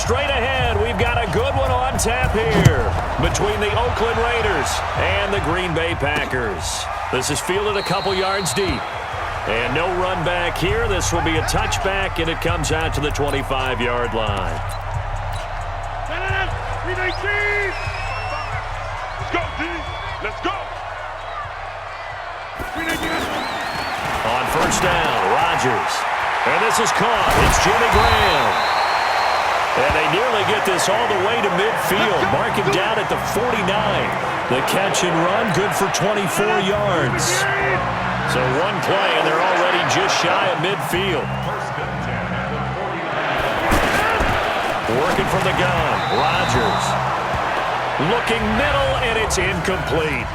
straight ahead. We've got a good one on tap here between the Oakland Raiders and the Green Bay Packers. This is fielded a couple yards deep. And no run back here. This will be a touchback, and it comes out to the 25-yard line. Let's go, D. Let's go. On first down, Rodgers. And this is caught. It's Jimmy Graham. And they nearly get this all the way to midfield. Mark him down at the 49. The catch and run, good for 24 yards. So one play, and they're already just shy of midfield. Working from the gun, Rodgers. Looking middle, and it's incomplete.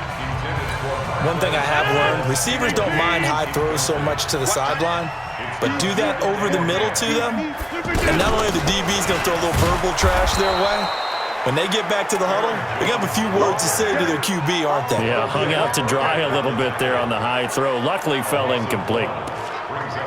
One thing I have learned, receivers don't mind high throws so much to the sideline, but do that over the middle to them, and not only are the DBs going to throw a little verbal trash their way, when they get back to the huddle, they have a few words to say to their QB, aren't they? Yeah, hung out to dry a little bit there on the high throw. Luckily, fell incomplete.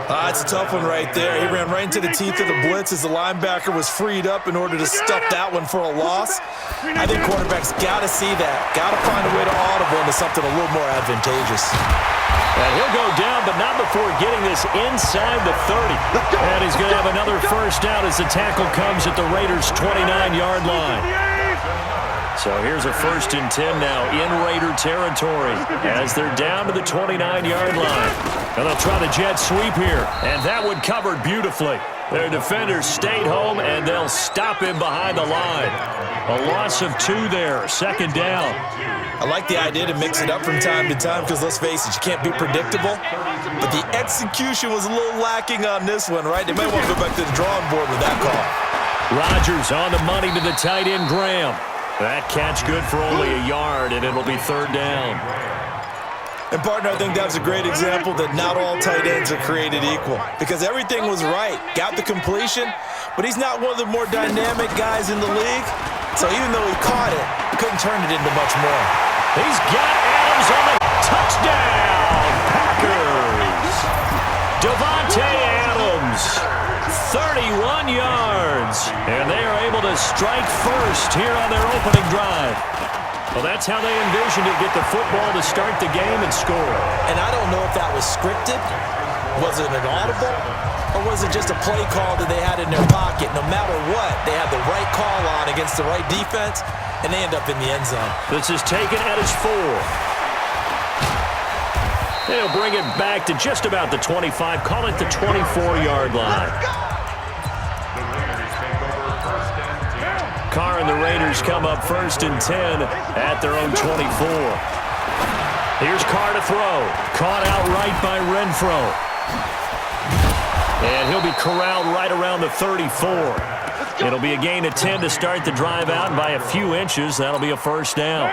It's a tough one right there. He ran right into the teeth of the blitz as the linebacker was freed up in order to stuff that one for a loss. I think quarterbacks got to see that. Got to find a way to audible into something a little more advantageous. And he'll go down, but not before getting this inside the 30. And he's going to have another first down as the tackle comes at the Raiders' 29-yard line. So here's a 1st and 10 now in Raider territory as they're down to the 29-yard line. And they'll try the jet sweep here, and that one covered beautifully. Their defenders stayed home, and they'll stop him behind the line. A loss of 2 there, 2nd down. I like the idea to mix it up from time to time because, let's face it, you can't be predictable. But the execution was a little lacking on this one, right? They might want to go back to the drawing board with that call. Rodgers on the money to the tight end, Graham. That catch good for only a yard, and it'll be 3rd down. And, partner, I think that was a great example that not all tight ends are created equal because everything was right. Got the completion, but he's not one of the more dynamic guys in the league. So even though he caught it, he couldn't turn it into much more. He's got Adams on the touchdown. Packers. Devontae Adams, 31 yards. And they are able to strike first here on their opening drive. Well, that's how they envisioned it, get the football to start the game and score. And I don't know if that was scripted. Was it an audible? Or was it just a play call that they had in their pocket? No matter what, they had the right call on against the right defense, and they end up in the end zone. This is taken at his 4. They'll bring it back to just about the 25. Call it the 24-yard line. Carr and the Raiders come up 1st and 10 at their own 24. Here's Carr to throw. Caught outright by Renfro. And he'll be corralled right around the 34. It'll be a gain of 10 to start the drive out, and by a few inches, that'll be a 1st down.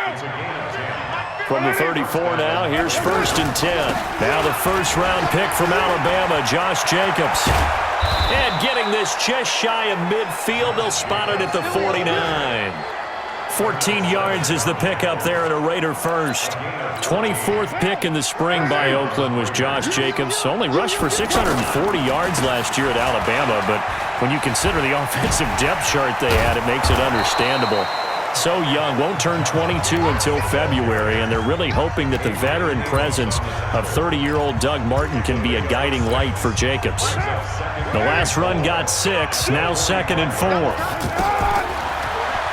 From the 34 now, here's 1st and 10. Now the 1st-round pick from Alabama, Josh Jacobs. And getting this just shy of midfield, they'll spot it at the 49. 14 yards is the pickup there at a Raider first. 24th pick in the spring by Oakland was Josh Jacobs. Only rushed for 640 yards last year at Alabama, but when you consider the offensive depth chart they had, it makes it understandable. So young, won't turn 22 until February, and they're really hoping that the veteran presence of 30-year-old Doug Martin can be a guiding light for Jacobs. The last run got 6, now 2nd and 4.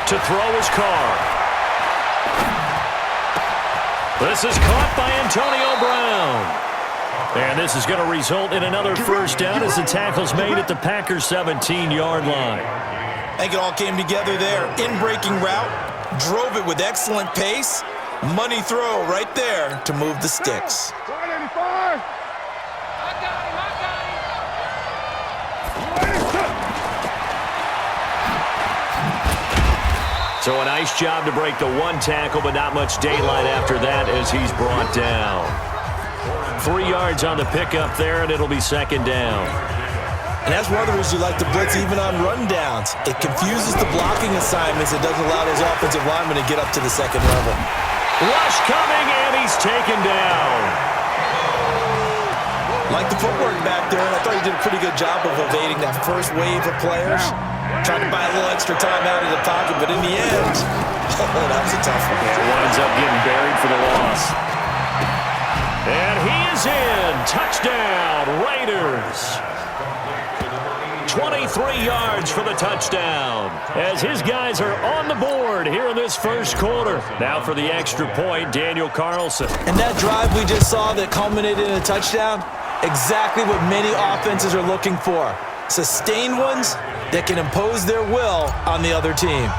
To throw is Carr. This is caught by Antonio Brown. And this is going to result in another 1st down as the tackle's made at the Packers' 17-yard line. I think it all came together there. In-breaking route, drove it with excellent pace. Money throw right there to move the sticks. So a nice job to break the 1 tackle, but not much daylight after that as he's brought down. 3 yards on the pickup there, and it'll be 2nd down. And that's one of the reasons you like to blitz even on rundowns. It confuses the blocking assignments. It doesn't allow those offensive linemen to get up to the 2nd level. Rush coming, and he's taken down. Like the footwork back there, and I thought he did a pretty good job of evading that first wave of players. Tried to buy a little extra time out of the pocket, but in the end, that was a tough one. Yeah, winds up getting buried for the loss. And he is in. Touchdown, Raiders. 23 yards for the touchdown as his guys are on the board here in this first quarter. Now for the extra point, Daniel Carlson. And that drive we just saw that culminated in a touchdown, exactly what many offenses are looking for. Sustained ones that can impose their will on the other team.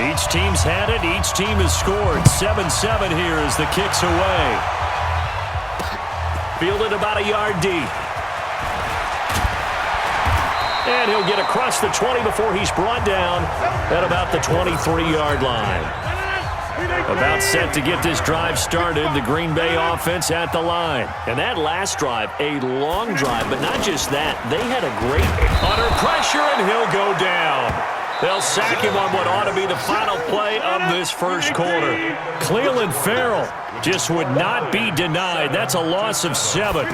Each team's had it. Each team has scored. 7-7 here as the kick's away. Fielded about a yard deep. And he'll get across the 20 before he's brought down at about the 23-yard line. About set to get this drive started, the Green Bay offense at the line. And that last drive, a long drive, but not just that. They had a great under pressure, and he'll go down. They'll sack him on what ought to be the final play of this first quarter. Cleveland Farrell just would not be denied. That's a loss of 7.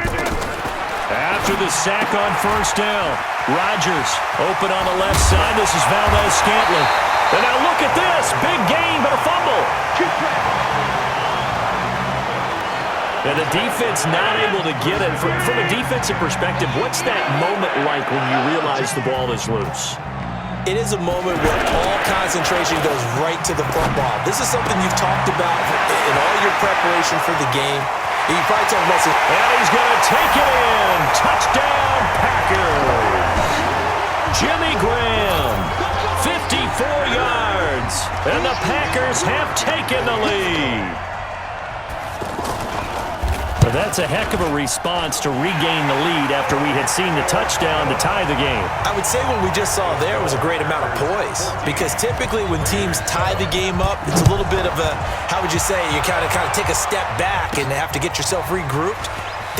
After the sack on first down, Rodgers open on the left side. This is Valdez-Scantling. And now look at this. Big gain, but a fumble. And the defense not able to get it. From a defensive perspective, what's that moment like when you realize the ball is loose? It is a moment where all concentration goes right to the football. This is something you've talked about in all your preparation for the game. You probably talk about this. And he's going to take it in. Touchdown, Packers. Jimmy Graham, 54 yards. And the Packers have taken the lead. But that's a heck of a response to regain the lead after we had seen the touchdown to tie the game. I would say what we just saw there was a great amount of poise, because typically when teams tie the game up, it's a little bit of a, how would you say, you kind of take a step back and have to get yourself regrouped.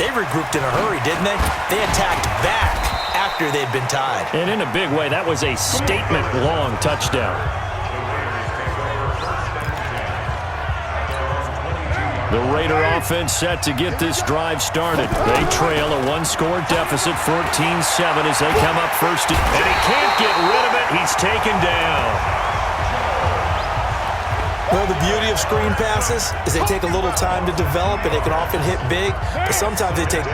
They regrouped in a hurry, didn't they? They attacked back after they'd been tied. And in a big way, that was a statement-long touchdown. The Raider offense set to get this drive started. They trail a one-score deficit, 14-7, as they come up first. And he can't get rid of it. He's taken down. Well, the beauty of screen passes is they take a little time to develop, and they can often hit big, but sometimes they take...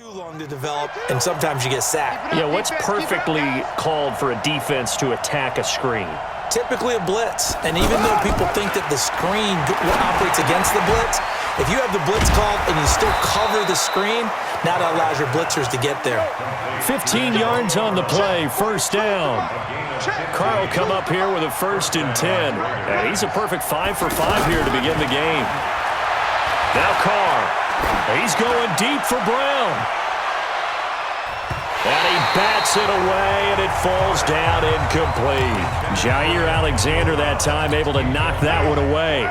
too long to develop, and sometimes you get sacked. Yeah, what's perfectly called for a defense to attack a screen? Typically a blitz, and even though people think that the screen operates against the blitz, if you have the blitz called and you still cover the screen, now that allows your blitzers to get there. 15 yards on the play, first down. Carl come up here with a 1st and 10. And he's a perfect 5 for 5 here to begin the game. Now Carr. He's going deep for Brown. And he bats it away, and it falls down incomplete. Jair Alexander that time able to knock that one away.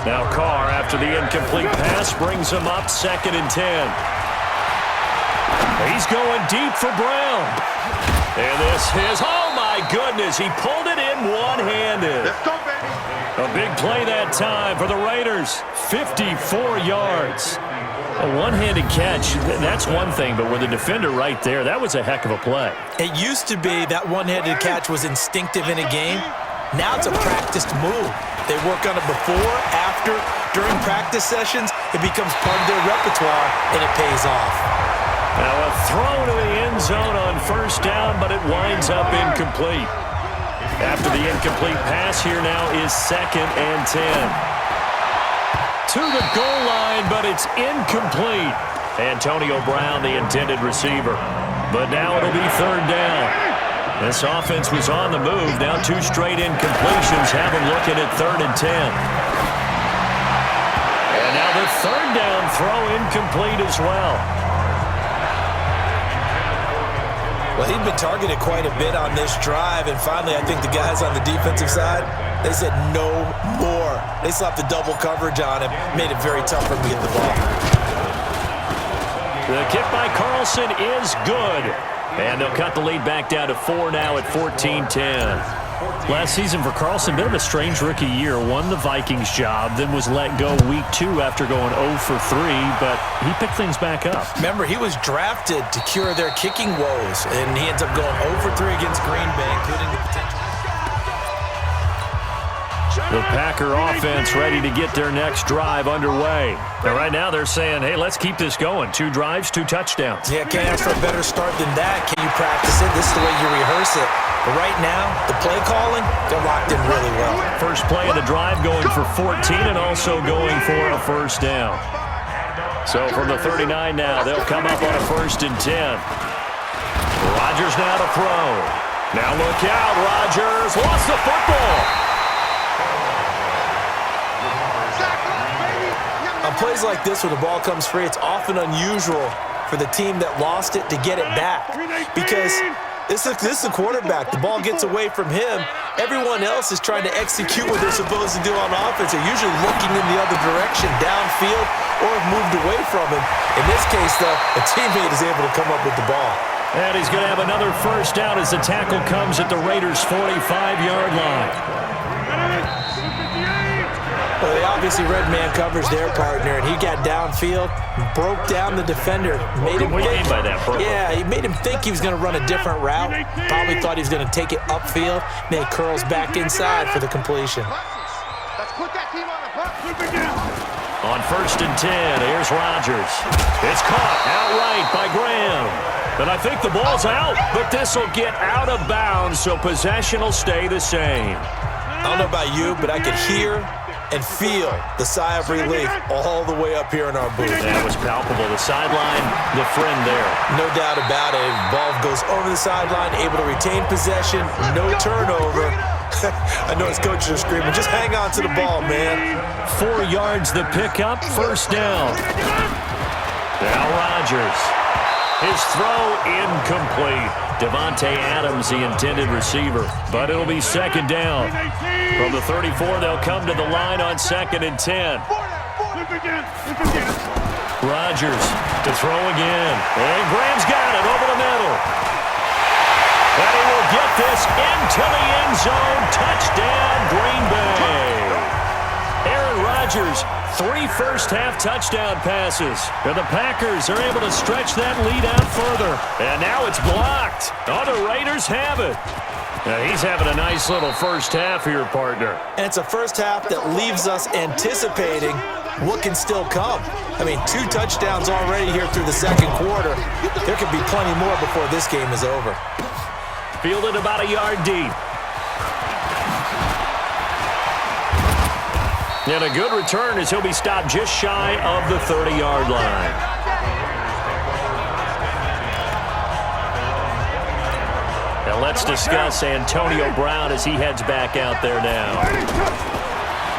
Now Carr, after the incomplete pass, brings him up 2nd and 10. He's going deep for Brown. And this is, oh my goodness, he pulled it in one-handed. Let's go, baby. A big play that time for the Raiders. 54 yards. A one-handed catch, that's one thing, but with the defender right there, that was a heck of a play. It used to be that one-handed catch was instinctive in a game. Now it's a practiced move. They work on it before, after, during practice sessions. It becomes part of their repertoire, and it pays off. Now a throw to the end zone on first down, but it winds up incomplete. After the incomplete pass, here now is 2nd and 10. To the goal line, but it's incomplete. Antonio Brown, the intended receiver. But now it'll be 3rd down. This offense was on the move. Now 2 straight incompletions have them looking at 3rd and 10. And now the 3rd down throw incomplete as well. Well, he'd been targeted quite a bit on this drive, and finally I think the guys on the defensive side, they said no more. They slapped the double coverage on him, made it very tough for him to get the ball. The kick by Carlson is good. And they'll cut the lead back down to 4 now at 14-10. Last season for Carlson, bit of a strange rookie year. Won the Vikings job, then was let go week 2 after going 0 for 3, but he picked things back up. Remember, he was drafted to cure their kicking woes, and he ends up going 0 for 3 against Green Bay, including the potential. The Packer offense ready to get their next drive underway. And right now they're saying, hey, let's keep this going. 2 drives, 2 touchdowns. Yeah, can't ask for a better start than that. Can you practice it? This is the way you rehearse it. But right now, the play calling, they're locked in really well. First play of the drive going for 14 and also going for a first down. So from the 39 now, they'll come up on a 1st and 10. Rodgers now to throw. Now look out, Rodgers lost the football. On plays like this where the ball comes free, it's often unusual for the team that lost it to get it back. Because this is a quarterback. The ball gets away from him. Everyone else is trying to execute what they're supposed to do on offense. They're usually looking in the other direction, downfield, or have moved away from him. In this case, though, a teammate is able to come up with the ball. And he's going to have another first down as the tackle comes at the Raiders' 45-yard line. Well, they obviously red man covers their partner, and he got downfield, broke down the defender. Made him what do you mean by that, bro? Yeah, he made him think he was going to run a different route. Probably thought he was going to take it upfield. Then he curls back inside for the completion. Let's put that team on the bus. On 1st and 10, here's Rodgers. It's caught outright by Graham. But I think the ball's out, but this will get out of bounds, so possession will stay the same. I don't know about you, but I could hear and feel the sigh of relief all the way up here in our booth. That was palpable. The sideline, the friend there. No doubt about it. Ball goes over the sideline, able to retain possession, no turnover. I know his coaches are screaming, just hang on to the ball, man. 4 yards the pickup, first down. Now Rodgers. His throw incomplete. Devontae Adams, the intended receiver. But it'll be 2nd down. From the 34, they'll come to the line on 2nd and 10. Rodgers to throw again. And Graham's got it over the middle. And he will get this into the end zone. Touchdown, Green Bay. Aaron Rodgers, 3 first-half touchdown passes. And the Packers are able to stretch that lead out further. And now it's blocked. Oh, the Raiders have it. Now he's having a nice little first half here, partner. And it's a first half that leaves us anticipating what can still come. I mean, 2 touchdowns already here through the 2nd quarter. There could be plenty more before this game is over. Fielded about a yard deep. And a good return as he'll be stopped just shy of the 30-yard line. Now let's discuss Antonio Brown as he heads back out there now.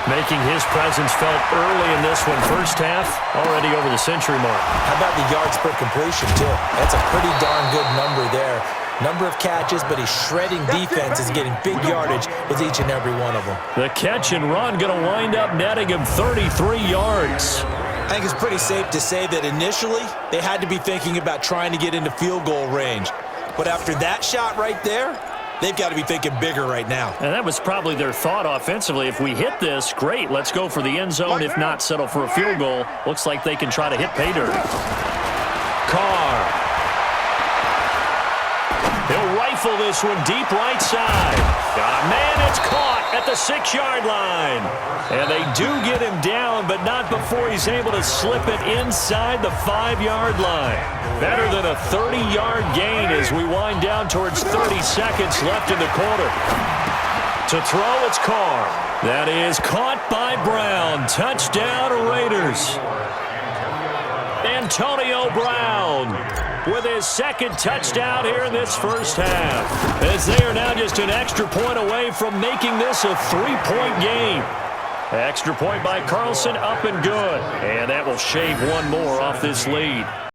Making his presence felt early in this one. First half, already over the century mark. How about the yards per completion, too? That's a pretty darn good number there. Number of catches, but he's shredding defense. Is getting big yardage with each and every one of them. The catch and run going to wind up netting him 33 yards. I think it's pretty safe to say that initially they had to be thinking about trying to get into field goal range. But after that shot right there, they've got to be thinking bigger right now. And that was probably their thought offensively. If we hit this, great. Let's go for the end zone. If not, settle for a field goal. Looks like they can try to hit pay dirt. Carr. He'll rifle this one deep right side. Man, it's caught at the 6-yard line. And they do get him down, but not before he's able to slip it inside the 5-yard line. Better than a 30-yard gain as we wind down towards 30 seconds left in the quarter. To throw, it's Carr. That is caught by Brown. Touchdown, Raiders. Antonio Brown with his 2nd touchdown here in this first half, as they are now just an extra point away from making this a 3-point game. Extra point by Carlson, up and good. And that will shave one more off this lead.